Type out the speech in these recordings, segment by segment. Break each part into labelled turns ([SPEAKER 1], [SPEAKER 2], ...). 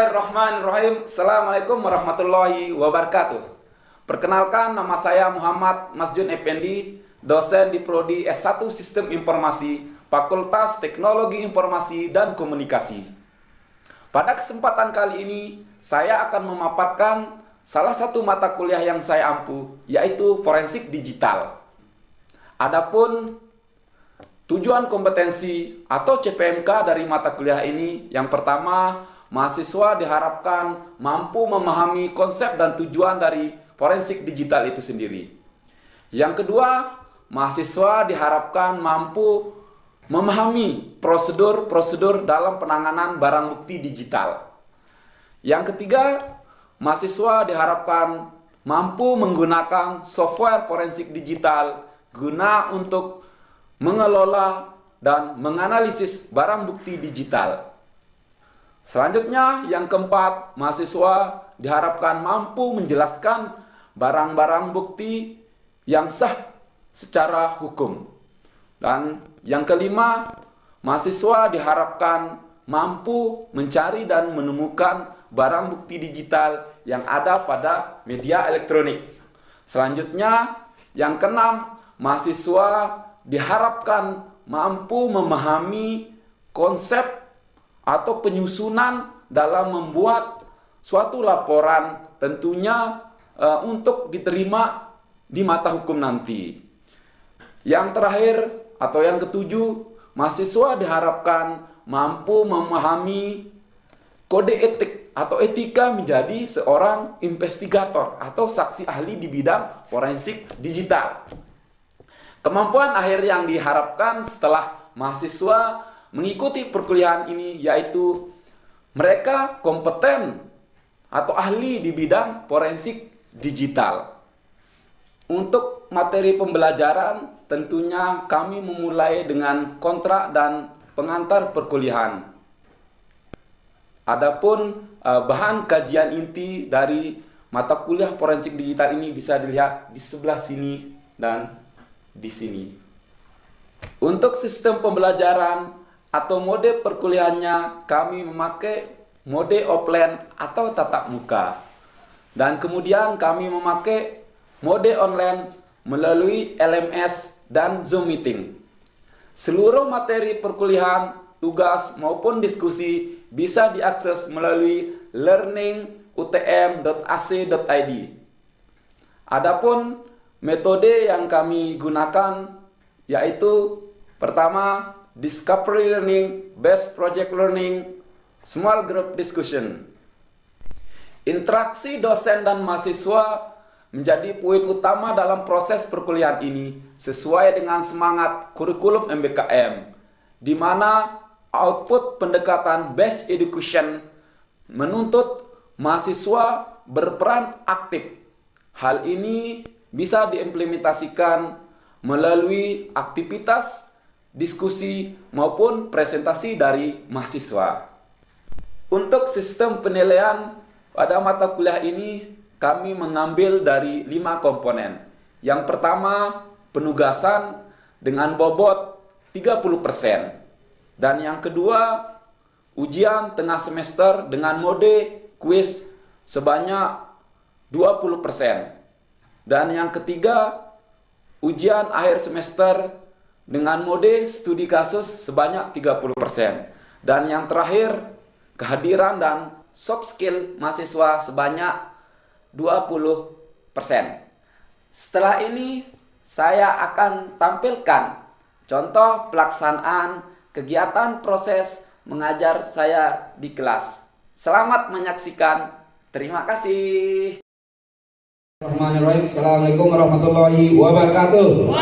[SPEAKER 1] Bismillahirrahmanirrahim. Assalamualaikum warahmatullahi wabarakatuh. Perkenalkan, nama saya Muhammad Masjun Effendi, dosen di Prodi S1 Sistem Informasi, Fakultas Teknologi Informasi dan Komunikasi. Pada kesempatan kali ini, saya akan memaparkan salah satu mata kuliah yang saya ampu, yaitu Forensik Digital. Adapun tujuan kompetensi atau CPMK dari mata kuliah ini, yang pertama, mahasiswa diharapkan mampu memahami konsep dan tujuan dari forensik digital itu sendiri. Yang kedua, mahasiswa diharapkan mampu memahami prosedur-prosedur dalam penanganan barang bukti digital. Yang ketiga, mahasiswa diharapkan mampu menggunakan software forensik digital guna untuk mengelola dan menganalisis barang bukti digital. Selanjutnya, yang keempat, mahasiswa diharapkan mampu menjelaskan barang-barang bukti yang sah secara hukum. Dan yang kelima, mahasiswa diharapkan mampu mencari dan menemukan barang bukti digital yang ada pada media elektronik. Selanjutnya, yang keenam, mahasiswa diharapkan mampu memahami konsep atau penyusunan dalam membuat suatu laporan, tentunya untuk diterima di mata hukum nanti. Yang terakhir atau yang ketujuh, mahasiswa diharapkan mampu memahami kode etik atau etika menjadi seorang investigator atau saksi ahli di bidang forensik digital. Kemampuan akhir yang diharapkan setelah mahasiswa mengikuti perkuliahan ini yaitu mereka kompeten atau ahli di bidang forensik digital. Untuk materi pembelajaran tentunya kami memulai dengan kontrak dan pengantar perkuliahan. Adapun bahan kajian inti dari mata kuliah forensik digital ini bisa dilihat di sebelah sini dan di sini. Untuk sistem pembelajaran atau mode perkuliahannya, kami memakai mode offline atau tatap muka. Dan kemudian kami memakai mode online melalui LMS dan Zoom Meeting. Seluruh materi perkuliahan, tugas maupun diskusi bisa diakses melalui learning.utm.ac.id. Adapun metode yang kami gunakan yaitu pertama, Discovery Learning, Based Project Learning, Small Group Discussion. Interaksi dosen dan mahasiswa menjadi poin utama dalam proses perkuliahan ini sesuai dengan semangat kurikulum MBKM, di mana output pendekatan Based Education menuntut mahasiswa berperan aktif. Hal ini bisa diimplementasikan melalui aktivitas diskusi maupun presentasi dari mahasiswa. Untuk sistem penilaian pada mata kuliah ini kami mengambil dari 5 komponen. Yang pertama, penugasan dengan bobot 30%. Dan yang kedua, ujian tengah semester dengan mode kuis sebanyak 20%. Dan yang ketiga, ujian akhir semester dengan mode studi kasus sebanyak 30%. Dan yang terakhir, kehadiran dan soft skill mahasiswa sebanyak 20%. Setelah ini, saya akan tampilkan contoh pelaksanaan kegiatan proses mengajar saya di kelas. Selamat menyaksikan. Terima kasih.
[SPEAKER 2] Bismillahirrahmanirrahim. Assalamualaikum warahmatullahi wabarakatuh.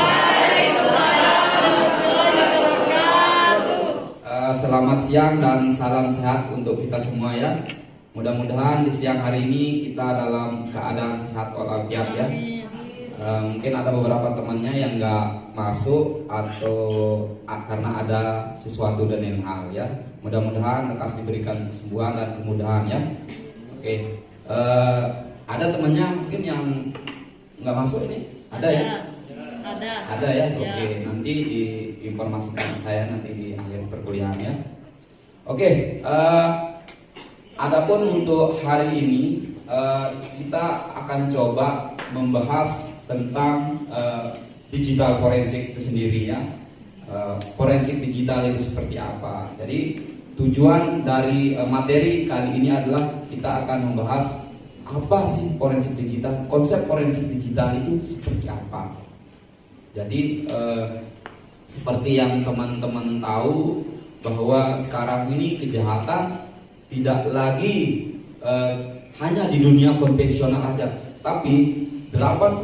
[SPEAKER 2] Selamat siang dan salam sehat untuk kita semua ya. Mudah-mudahan di siang hari ini kita dalam keadaan sehat walafiat ya. Mungkin ada beberapa temannya yang nggak masuk atau karena ada sesuatu dan lain hal ya. Mudah-mudahan lekas diberikan kesembuhan dan kemudahan ya. Oke. Ada temannya mungkin yang nggak masuk ini? Ada ya? Ada ya? Oke. Nanti diinformasikan saya nanti di akhir perkuliahan ya. Oke. Adapun untuk hari ini kita akan coba membahas tentang digital forensik itu sendiri ya. Forensik digital itu seperti apa. Jadi tujuan dari materi kali ini adalah kita akan membahas apa sih forensik digital, konsep forensik digital itu seperti apa. Jadi seperti yang teman-teman tahu bahwa sekarang ini kejahatan tidak lagi hanya di dunia konvensional aja, tapi 80%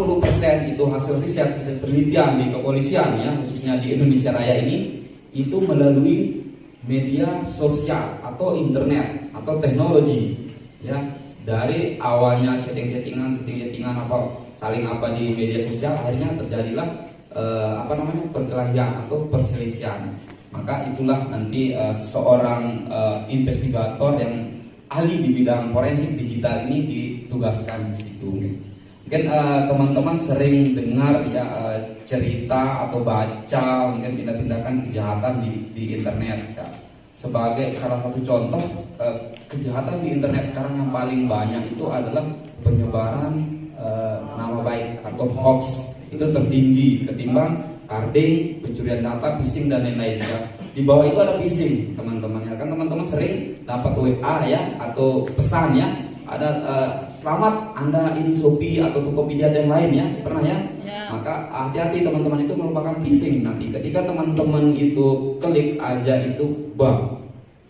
[SPEAKER 2] itu hasil riset penelitian di kepolisian ya, khususnya di Indonesia Raya ini itu melalui media sosial atau internet atau teknologi ya. Dari awalnya chatting-chattingan apa saling apa di media sosial, akhirnya terjadilah perkelahian atau perselisihan. Maka itulah nanti seorang investigator yang ahli di bidang forensik digital ini ditugaskan di situ. Mungkin teman-teman sering dengar ya cerita atau baca mungkin tindak-tindakan kejahatan di internet ya. Sebagai salah satu contoh kejahatan di internet sekarang yang paling banyak itu adalah penyebaran nama baik atau hoax. Itu tertinggi ketimbang carding, pencurian data, phishing dan lain-lain ya. Di bawah itu ada phishing teman-teman ya. Kan teman-teman sering dapat WA ya atau pesan ya, ada selamat Anda ini Shopee atau Tokopedia yang lain ya, pernah ya? Maka hati-hati teman-teman, itu merupakan phishing. Nanti ketika teman-teman itu klik aja itu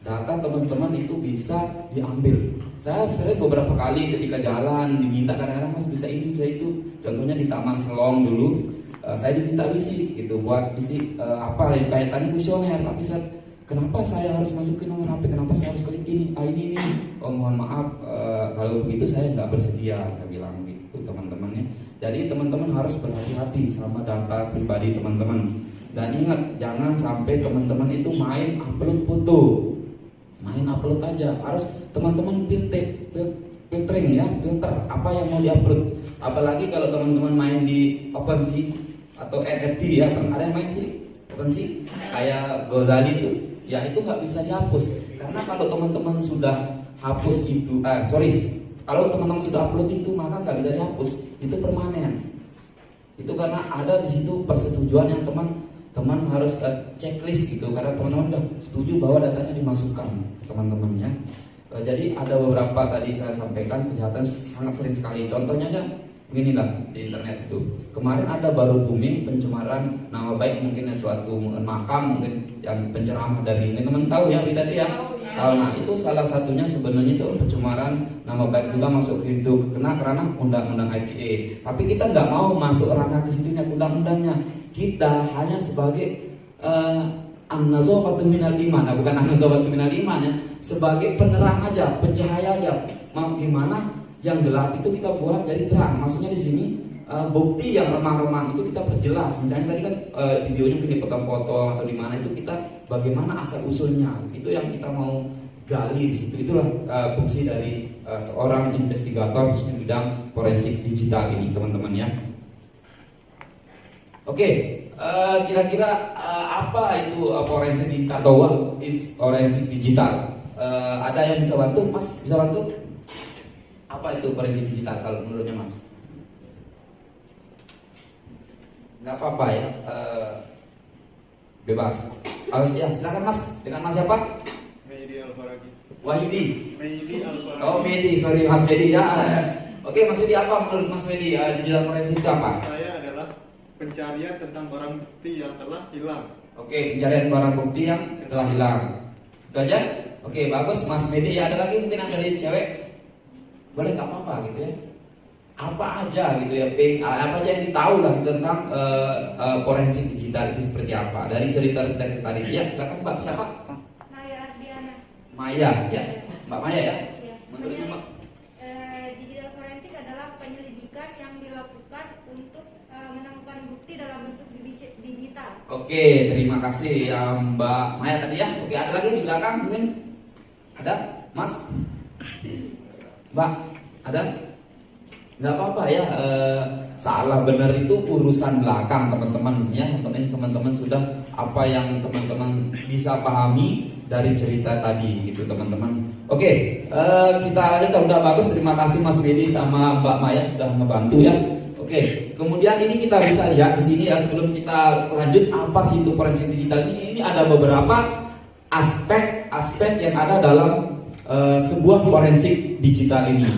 [SPEAKER 2] data teman-teman itu bisa diambil. Saya sering beberapa kali ketika jalan diminta kadang-kadang Mas bisa ini bisa itu. Contohnya di Taman Selong dulu saya diminta isi gitu, buat isi apa kaitannya kuesioner, tapi saya kenapa saya harus masukin nomor HP, kenapa saya harus klik ini, ini. Oh mohon maaf kalau begitu saya nggak bersedia, saya bilang gitu teman-teman ya. Jadi teman-teman harus berhati-hati sama data pribadi teman-teman. Dan ingat jangan sampai teman-teman itu main upload foto, main upload aja. Harus teman-teman filtering ya, filter apa yang mau diupload. Apalagi kalau teman-teman main di OpenSea atau NFT ya, ada yang main sih OpenSea kayak Gozali itu ya, itu nggak bisa dihapus. Karena kalau teman-teman sudah hapus itu kalau teman-teman sudah upload itu maka nggak bisa dihapus, itu permanen. Itu karena ada di situ persetujuan yang teman-teman harus checklist gitu, karena teman-teman udah setuju bahwa datanya dimasukkan teman-temannya. Jadi ada beberapa tadi saya sampaikan kejahatan sangat sering sekali. Contohnya aja beginilah di internet itu. Kemarin ada baru booming pencemaran nama baik, mungkin suatu makam, mungkin yang penceramah dari ini teman tahu ya berita itu ya. Tahu, nah itu salah satunya sebenarnya itu pencemaran nama baik juga masuk ke itu karena undang-undang ITE. Tapi kita nggak mau masuk ranah ke situnya undang-undangnya. Kita hanya sebagai an-nazafatu minal iman, bukan an-nazafatu minal iman ya, sebagai penerang aja, pencahaya aja. Mau gimana yang gelap itu kita buat jadi terang. Maksudnya di sini bukti yang remang-remang itu kita perjelas. Misalnya tadi kan videonya mungkin dipotong-potong atau di mana, itu kita bagaimana asal usulnya, itu yang kita mau gali di situ. Itulah fungsi dari seorang investigator di bidang forensik digital ini teman-teman ya. Oke, kira-kira apa itu forensik digital atau what is forensik digital? Ada yang bisa bantu, Mas? Bisa bantu? Apa itu forensik digital kalau menurutnya Mas? Nggak apa-apa ya, bebas. Ya silakan Mas. Dengan Mas siapa?
[SPEAKER 3] Mehdi Alfaragi.
[SPEAKER 2] Wahyudi.
[SPEAKER 3] Mehdi Alfaragi.
[SPEAKER 2] Oh Mehdi, sorry Mas Mehdi ya. Oke Mas Mehdi, apa menurut Mas Mehdi digital forensik itu apa?
[SPEAKER 3] Saya adalah pencarian tentang barang bukti yang telah hilang.
[SPEAKER 2] Oke, pencarian barang bukti yang telah hilang. Itu aja? Oke, bagus Mas Mehdi. Ya, ada lagi mungkin yang dari cewek? Boleh, nggak apa-apa gitu ya. Apa aja gitu ya, apa aja yang ditahu lah gitu, tentang forensik digital itu seperti apa. Dari cerita tadi. Ya, silakan Mbak, siapa?
[SPEAKER 4] Maya Ardiana.
[SPEAKER 2] Maya, ya. Mbak Maya ya.
[SPEAKER 4] Ya.
[SPEAKER 2] Menurutnya Mbak?
[SPEAKER 4] Digital forensik adalah penyelidikan yang dilakukan untuk menemukan bukti dalam bentuk digital.
[SPEAKER 2] Oke, terima kasih ya Mbak Maya tadi ya. Oke, ada lagi di belakang mungkin? Ada, Mas? Mbak, ada? Nggak apa-apa ya, salah benar itu urusan belakang teman-teman ya. Yang penting teman-teman sudah apa yang teman-teman bisa pahami dari cerita tadi gitu teman-teman. Oke, kita lanjutkan. Udah bagus, terima kasih Mas Bedi sama Mbak Maya sudah ngebantu ya. Oke, kemudian ini kita bisa lihat di sini ya, sebelum kita lanjut apa sih itu forensik digital ini ada beberapa aspek yang ada dalam sebuah forensik digital ini.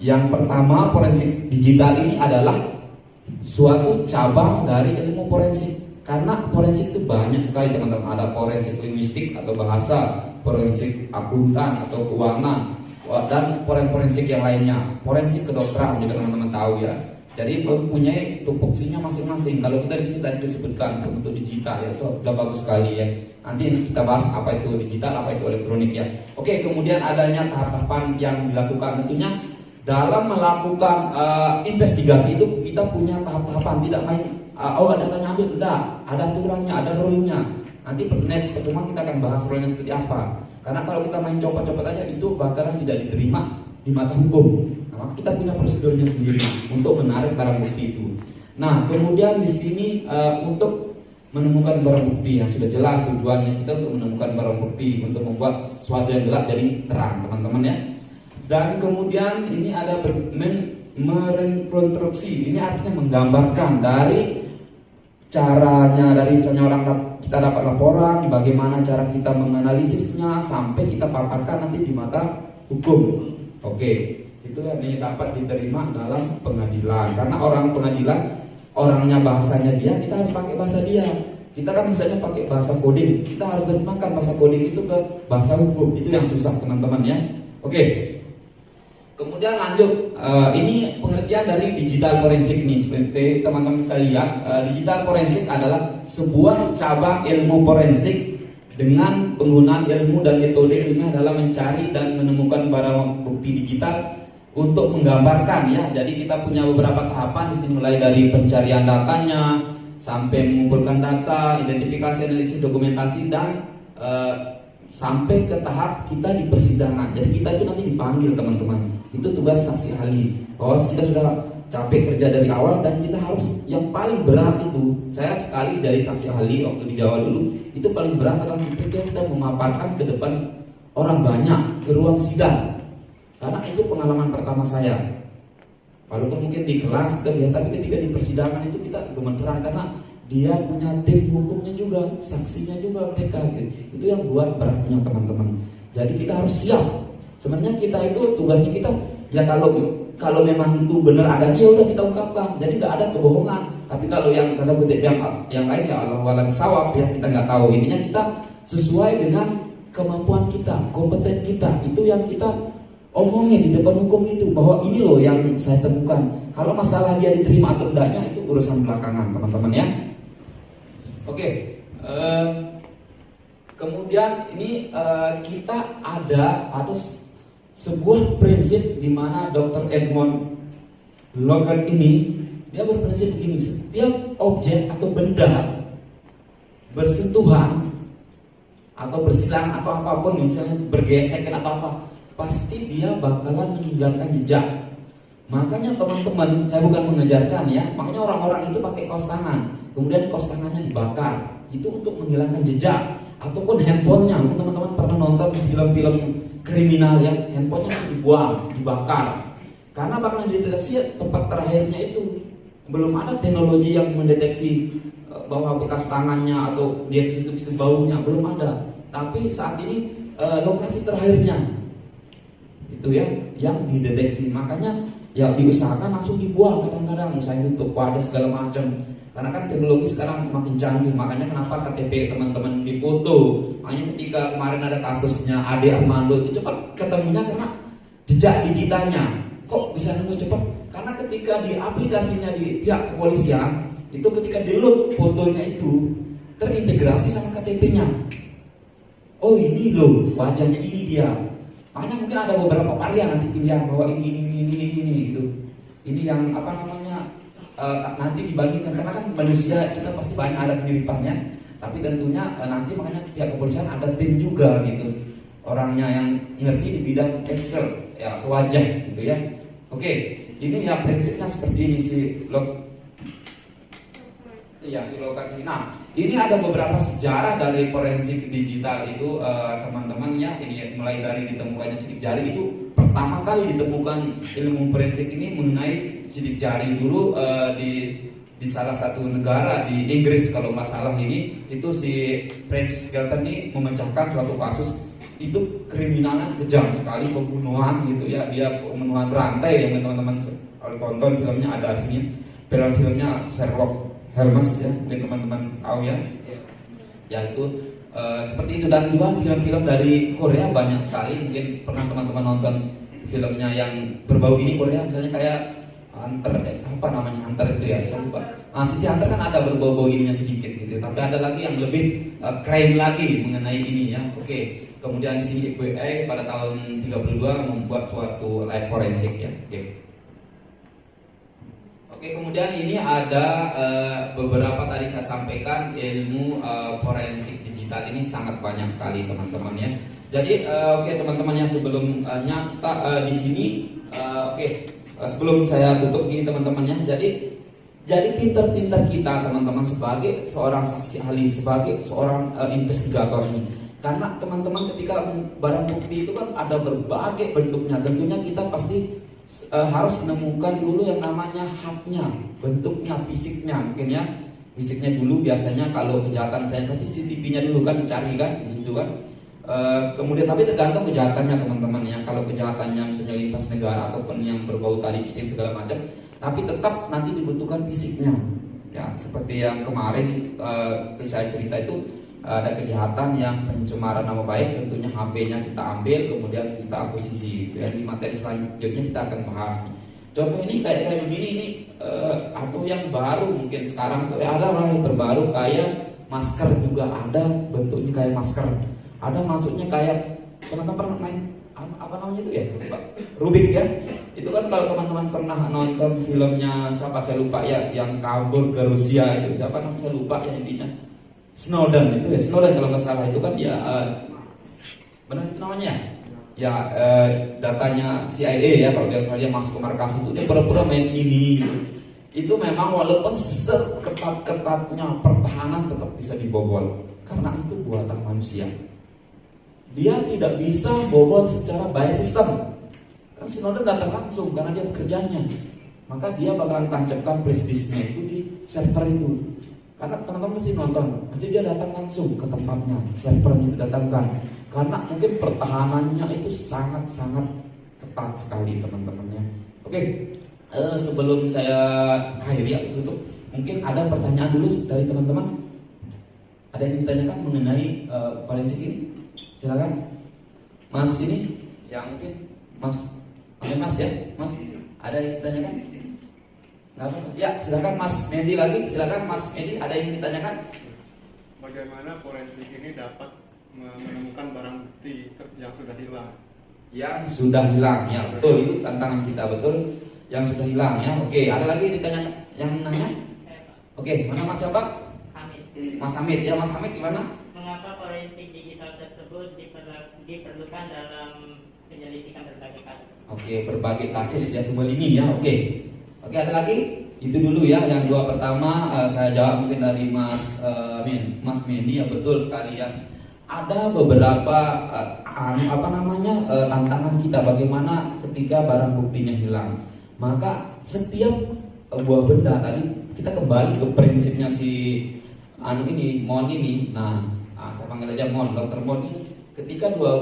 [SPEAKER 2] Yang pertama, forensik digital ini adalah suatu cabang dari ilmu forensik. Karena forensik itu banyak sekali teman-teman. Ada forensik linguistik atau bahasa, forensik akuntan atau keuangan, dan forensik yang lainnya. Forensik kedokteran juga teman-teman tahu ya. Jadi mempunyai tupoksinya masing-masing. Kalau kita di sini tadi disebutkan bentuk digital ya, itu udah bagus sekali ya. Nanti kita bahas apa itu digital, apa itu elektronik ya. Oke, kemudian adanya tahapan yang dilakukan tentunya dalam melakukan investigasi itu kita punya tahap-tahapan, tidak main ada datanya ambil, enggak, ada aturannya, ada rule-nya. Nanti next pertemuan kita akan bahas rule-nya seperti apa. Karena kalau kita main copot-copot aja itu bakalan tidak diterima di mata hukum. Nah, maka kita punya prosedurnya sendiri untuk menarik barang bukti itu. Nah, kemudian di sini untuk menemukan barang bukti yang sudah jelas tujuannya kita untuk menemukan barang bukti, untuk membuat sesuatu yang gelap jadi terang, teman-teman ya. Dan kemudian ini ada merekonstruksi. Ini artinya menggambarkan dari caranya, dari misalnya kita dapat laporan, bagaimana cara kita menganalisisnya sampai kita paparkan nanti di mata hukum. Oke, itu yang dapat diterima dalam pengadilan. Karena orang pengadilan, orangnya bahasanya dia, kita harus pakai bahasa dia. Kita kan misalnya pakai bahasa coding, kita harus terjemahkan bahasa coding itu ke bahasa hukum. Itu yang susah teman-teman ya. Oke. Kemudian lanjut, ini pengertian dari digital forensik nih. Seperti teman-teman bisa lihat, digital forensik adalah sebuah cabang ilmu forensik dengan penggunaan ilmu dan metode ilmiah dalam mencari dan menemukan barang bukti digital untuk menggambarkan ya. Jadi kita punya beberapa tahapan di sini, mulai dari pencarian datanya sampai mengumpulkan data, identifikasi, analisis, dokumentasi, dan sampai ke tahap kita di persidangan. Jadi kita itu nanti dipanggil teman-teman. Itu tugas saksi ahli. Bahwa kita sudah capek kerja dari awal dan kita harus yang paling berat itu. Saya sekali dari saksi ahli waktu di Jawa dulu, itu paling berat adalah ketika kita memaparkan ke depan orang banyak, ke ruang sidang. Karena itu pengalaman pertama saya. Walaupun mungkin di kelas kita lihat, tapi ketika di persidangan itu kita gemeteran karena dia punya tim hukumnya juga, saksinya juga mereka gitu. Itu yang buat beratnya teman-teman. Jadi kita harus siap. Sebenarnya kita itu tugasnya kita ya, kalau memang itu benar adanya ya udah kita ungkapkan. Jadi nggak ada kebohongan. Tapi kalau yang tanda kutip yang lain ya Allah walam sawab ya, kita nggak tahu. Intinya kita sesuai dengan kemampuan kita, kompeten kita. Itu yang kita omongin di depan hukum itu, bahwa ini loh yang saya temukan. Kalau masalah dia diterima atau tidaknya itu urusan belakangan teman-teman ya. Oke, kemudian ini kita ada sebuah prinsip di mana Dr. Edmond Logan ini dia berprinsip begini: setiap objek atau benda bersentuhan atau bersilang atau apapun, misalnya bergesekan atau apa, pasti dia bakalan meninggalkan jejak. Makanya teman-teman, saya bukan mengejarkan ya, makanya orang-orang itu pakai kaos tangan, kemudian kaos tangannya dibakar, itu untuk menghilangkan jejak. Ataupun handphonenya, mungkin teman-teman pernah nonton film-film kriminal yang handphonenya dibuang, dibakar, karena bakalan dideteksi tempat terakhirnya itu. Belum ada teknologi yang mendeteksi bahwa bekas tangannya atau dia ke situ baunya, belum ada. Tapi saat ini lokasi terakhirnya itu ya yang dideteksi. Makanya ya diusahakan langsung dibuang kadang-kadang, misalnya untuk wajah segala macam. Karena kan teknologi sekarang makin canggih, makanya kenapa KTP teman-teman difoto. Makanya ketika kemarin ada kasusnya Ade Armando itu cepat ketemunya karena jejak digitalnya. Kok bisa nemu cepat? Karena ketika di aplikasinya di pihak kepolisian itu, ketika di-load fotonya itu terintegrasi sama KTP-nya. Oh ini loh wajahnya, ini dia. Makanya mungkin ada beberapa varian nanti pilihan bahwa ini gitu. Ini yang apa namanya nanti dibandingkan, karena kan manusia kita pasti banyak ada kemiripannya. Tapi tentunya nanti makanya pihak kepolisian ada tim juga gitu, orangnya yang ngerti di bidang facial ya, wajah gitu ya. Oke, ini ya prinsipnya seperti ini sih. Iya, silokan ini. Nah, ini ada beberapa sejarah dari forensik digital itu teman-teman ya. Ini mulai dari ditemukannya sidik jari itu pertama kali ditemukan ilmu forensik ini mengenai sidik jari dulu di salah satu negara di Inggris kalau nggak salah ini itu si Francis Galton ini memecahkan suatu kasus itu kriminalan kejam sekali pembunuhan gitu ya, dia pembunuhan berantai yang teman-teman tonton filmnya ada di sini, filmnya Sherlock Holmes ya, mungkin teman-teman tahu ya. Ya itu seperti itu, dan juga film-film dari Korea banyak sekali, mungkin pernah teman-teman nonton filmnya yang berbau ini Korea, misalnya kayak Hunter, apa namanya Hunter itu ya, saya lupa. Nah, City Hunter kan ada berbau-bau ininya sedikit gitu, tapi ada lagi yang lebih keren lagi mengenai ini ya. Oke, kemudian di sini FBI pada tahun 32 membuat suatu lab forensik ya. Oke, kemudian ini ada beberapa tadi saya sampaikan ilmu forensik digital ini sangat banyak sekali teman-teman ya. Jadi teman-teman yang sebelumnya kita di sini sebelum saya tutup ini teman-teman ya. Jadi pinter-pinter kita teman-teman sebagai seorang saksi ahli, sebagai seorang investigator ini. Karena teman-teman ketika barang bukti itu kan ada berbagai bentuknya. Tentunya kita pasti harus menemukan dulu yang namanya haknya, bentuknya, fisiknya mungkin ya. Fisiknya dulu biasanya kalau kejahatan saya pasti CCTV-nya dulu kan dicari kan di situ kan. Kemudian tapi tergantung kejahatannya teman-teman ya. Kalau kejahatannya misalnya lintas negara ataupun yang berbau tadi fisik segala macam, tapi tetap nanti dibutuhkan fisiknya. Ya, seperti yang kemarin saya cerita itu ada kejahatan yang pencemaran nama baik, tentunya HP-nya kita ambil kemudian kita akuisisi gitu ya. Di materi selanjutnya kita akan bahas. Contoh ini kayak begini ini atau yang baru mungkin sekarang tuh ada yang terbaru kayak masker juga ada bentuknya kayak masker. Ada maksudnya kayak teman-teman pernah main apa namanya itu ya? Rubik ya. Itu kan kalau teman-teman pernah nonton filmnya siapa saya lupa ya yang kabur ke Rusia itu siapa namanya saya lupa ya intinya. Snowden itu ya, Snowden kalau nggak salah itu kan dia benar itu namanya ya datanya CIA ya kalau dia masuk ke markas itu dia pura-pura main ini gitu. Itu memang walaupun seketat-ketatnya pertahanan tetap bisa dibobol karena itu buatan manusia. Dia tidak bisa bobol secara by system. Kan Snowden datang langsung karena dia bekerjanya. Maka dia bakalan tancapkan flash disknya itu di server itu. Karena teman-teman mesti nonton, pasti dia datang langsung ke tempatnya, servernya itu datangkan. Karena mungkin pertahanannya itu sangat-sangat ketat sekali teman-temannya. Oke, sebelum saya akhiri atau tutup, mungkin ada pertanyaan dulu dari teman-teman. Ada yang ditanyakan mengenai forensik ini? Silakan, Mas ini, yang mungkin Mas ya, Mas ada yang ditanyakan? Ya, silakan Mas Medi lagi. Silakan Mas Medi, ada yang ditanyakan?
[SPEAKER 3] Bagaimana forensik ini dapat menemukan barang bukti yang sudah hilang?
[SPEAKER 2] Yang sudah hilang, ya betul itu tantangan kita betul. Yang sudah hilang ya. Oke, ada lagi yang ditanya yang nanya? Oke, mana Mas siapa?
[SPEAKER 5] Hamid.
[SPEAKER 2] Mas Hamid, ya Mas Hamid gimana?
[SPEAKER 5] Mengapa forensik digital tersebut diperlukan dalam penyelidikan berbagai kasus?
[SPEAKER 2] Oke, berbagai kasus ya semua ini ya. Oke, ada lagi? Itu dulu ya. Yang dua pertama saya jawab mungkin dari Mas Meni ya betul sekali ya. Ada beberapa tantangan kita bagaimana ketika barang buktinya hilang. Maka setiap buah benda tadi kita kembali ke prinsipnya si Mon ini. Nah, saya panggil aja Mon, Dr. Mon ini. Ketika dua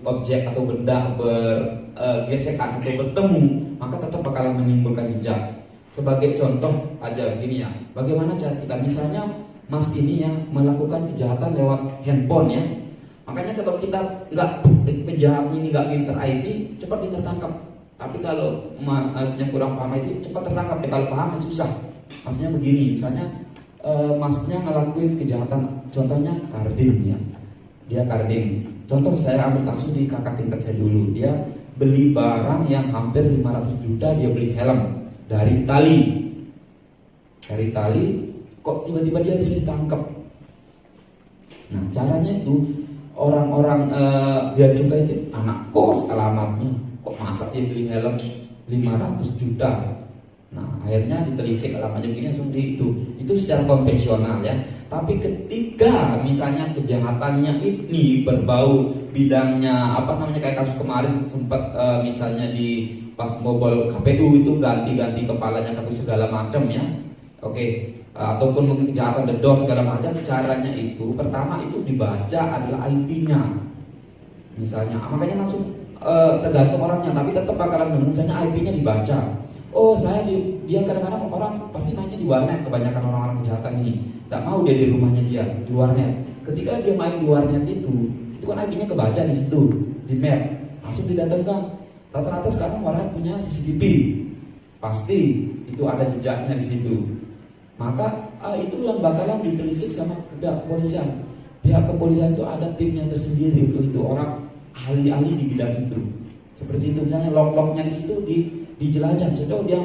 [SPEAKER 2] objek atau benda bergesekan atau bertemu, maka tetap bakalan menimbulkan jejak. Sebagai contoh aja begini ya, bagaimana cara kita misalnya Mas ini ya melakukan kejahatan lewat handphone ya. Makanya kalau kita penjahat ini nggak pinter IT, cepat ditangkap. Tapi kalau Masnya kurang paham IT, cepat tertangkap. Ya kalau paham ya susah. Maksudnya begini, misalnya Masnya ngelakuin kejahatan, contohnya carding ya. Dia carding. Contoh saya ambil kasus di kakak tingkat saya dulu. Dia beli barang yang hampir 500 juta, dia beli helm dari Itali. Kok tiba-tiba dia bisa ditangkap? Nah, caranya itu orang-orang biar cukai itu anak kos alamatnya. Kok masa dia beli helm 500 juta? Nah, akhirnya ditelisik alamatnya begini langsung di itu secara konvensional ya. Tapi ketika misalnya kejahatannya ini berbau bidangnya kayak kasus kemarin sempat misalnya di pas bobol KPU itu ganti-ganti kepalanya KPU segala macam ya. Oke, ataupun mungkin kejahatan DDoS segala macam, caranya itu pertama itu dibaca adalah IP-nya. Misalnya, makanya langsung tergantung orangnya, tapi tetap bakalan nemu misalnya IP-nya dibaca. Oh, dia kadang-kadang orang pasti nanya di warnet, kebanyakan orang-orang kejahatan ini nggak mau dia di rumahnya dia di warnet. Ketika dia main di warnet itu kan IP-nya kebaca di situ, di map, langsung didatangkan. Rata-rata sekarang warnet punya CCTV, pasti itu ada jejaknya di situ. Maka itu yang bakalan ditelisik sama pihak kepolisian. Pihak kepolisian itu ada timnya tersendiri untuk itu, orang ahli-ahli di bidang itu. Seperti itu, misalnya log-lognya di situ dijelajah. Misalnya dia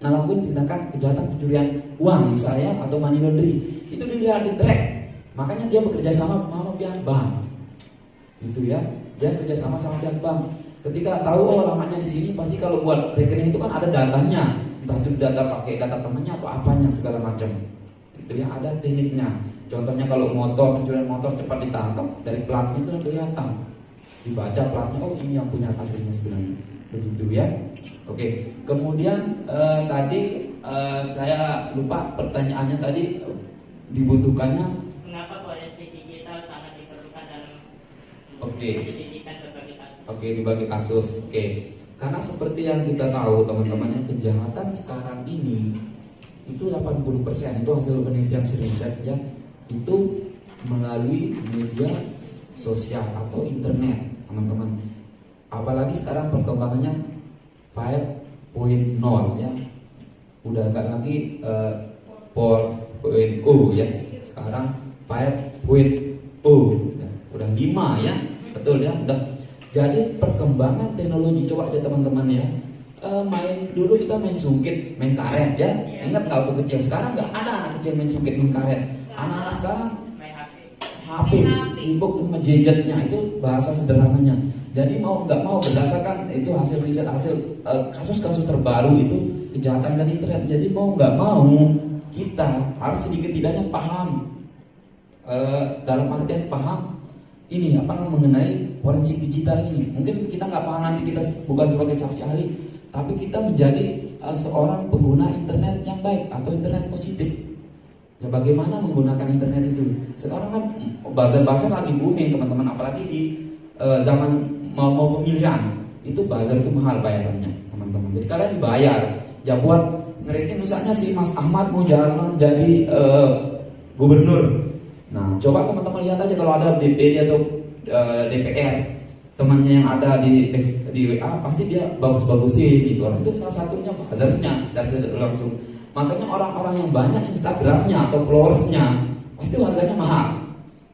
[SPEAKER 2] ngelakuin tindakan kejahatan pencurian uang misalnya atau money laundering, itu dilihat di track. Makanya dia bekerja sama pihak bank. Itu ya, dia kerja sama pihak bank. Ketika tahu alamatnya di sini, pasti kalau buat rekening itu kan ada datanya, entah itu data pakai data temannya atau apanya segala macam. Itu yang ada tekniknya. Contohnya kalau pencurian motor cepat ditangkap, dari platnya itu kelihatan. Dibaca platnya, oh ini yang punya aslinya sebenarnya. Begitu ya. Oke. Kemudian tadi saya lupa pertanyaannya tadi, dibutuhkannya
[SPEAKER 5] mengapa forensik digital sangat diperlukan dalam penyelidikan berbagai kasus.
[SPEAKER 2] Oke, berbagai kasus. Oke. Karena seperti yang kita tahu teman-teman, yang kejahatan sekarang ini itu 80% itu hasil penelitian riset ya, itu melalui media sosial atau internet, teman-teman. Apalagi sekarang perkembangannya 5.0 ya. Udah enggak lagi 4.0 ya. Sekarang 5.0 ya. Udah 5 ya. Betul ya, udah. Jadi perkembangan teknologi, coba aja teman-teman ya, dulu kita main sungkit, main karet ya. Ingat nggak waktu kecil? Sekarang nggak ada anak kecil main sungkit, main karet. Anak-anak sekarang
[SPEAKER 5] Main
[SPEAKER 2] HP, sibuk sama gadgetnya, itu bahasa sederhananya. Jadi mau nggak mau, berdasarkan itu hasil riset, hasil kasus-kasus terbaru itu kejahatan dan internet. Jadi mau nggak mau kita harus sedikit tidaknya paham, dalam artian paham ini mengenai forensik digital ini. Mungkin kita nggak paham, nanti kita bukan sebagai saksi ahli, tapi kita menjadi seorang pengguna internet yang baik atau internet positif. Ya, bagaimana menggunakan internet itu? Sekarang kan buzzer lagi booming teman-teman, apalagi di zaman mau pemilihan, itu buzzer itu mahal bayarannya teman-teman. Jadi kalian bayar ya buat ngerikin, misalnya si Mas Ahmad mau jalan jadi gubernur. Nah, coba teman-teman lihat aja kalau ada DPD atau DPR, temannya yang ada di WA, pasti dia bagus-bagusin gitu. Itu salah satunya buzzernya secara tidak langsung. Makanya orang-orang yang banyak Instagramnya atau followersnya pasti harganya mahal,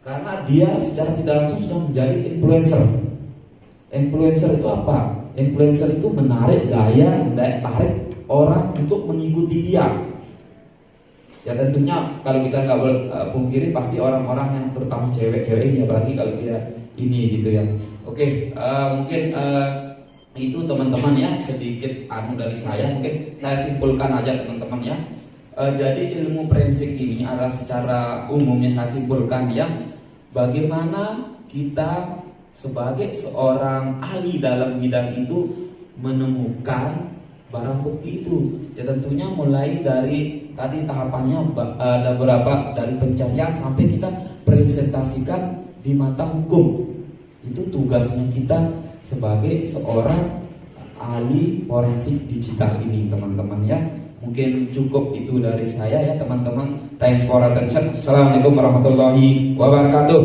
[SPEAKER 2] karena dia secara tidak langsung sudah menjadi influencer. Influencer itu apa? Influencer itu menarik tarik orang untuk mengikuti dia. Ya tentunya kalau kita nggak pungkiri, pasti orang-orang yang terutama cewek-cewek ini, apalagi kalau dia ini gitu ya. Oke, mungkin itu teman-teman ya, sedikit dari saya. Mungkin saya simpulkan aja teman-teman ya. Jadi ilmu forensik ini adalah secara umumnya saya simpulkan ya, bagaimana kita sebagai seorang ahli dalam bidang itu menemukan barang bukti itu. Ya tentunya mulai dari tadi tahapannya ada beberapa, dari pencarian sampai kita presentasikan di mata hukum. Itu tugasnya kita sebagai seorang ahli forensik digital ini teman-teman ya. Mungkin cukup itu dari saya ya teman-teman. Thanks for attention. Assalamualaikum warahmatullahi wabarakatuh.